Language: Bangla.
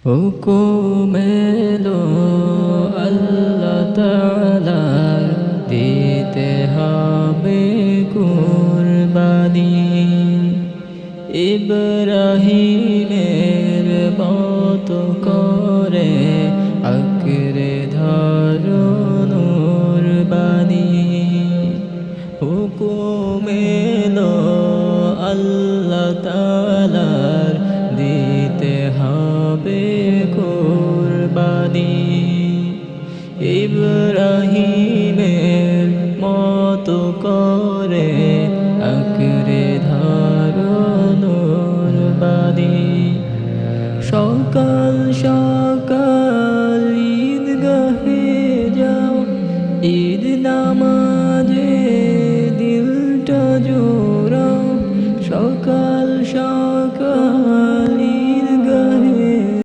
হুকুম এলো আল্লাহ তাআলার, দিতে হবে কুরবানি। ইব্রাহিমের মতো করে আঁকড়ে ধরো নূরবানি। হুকুম এলো আল্লাহ তাআলার, দিতে হবে কুরবানি। ইব্রাহিমের মতো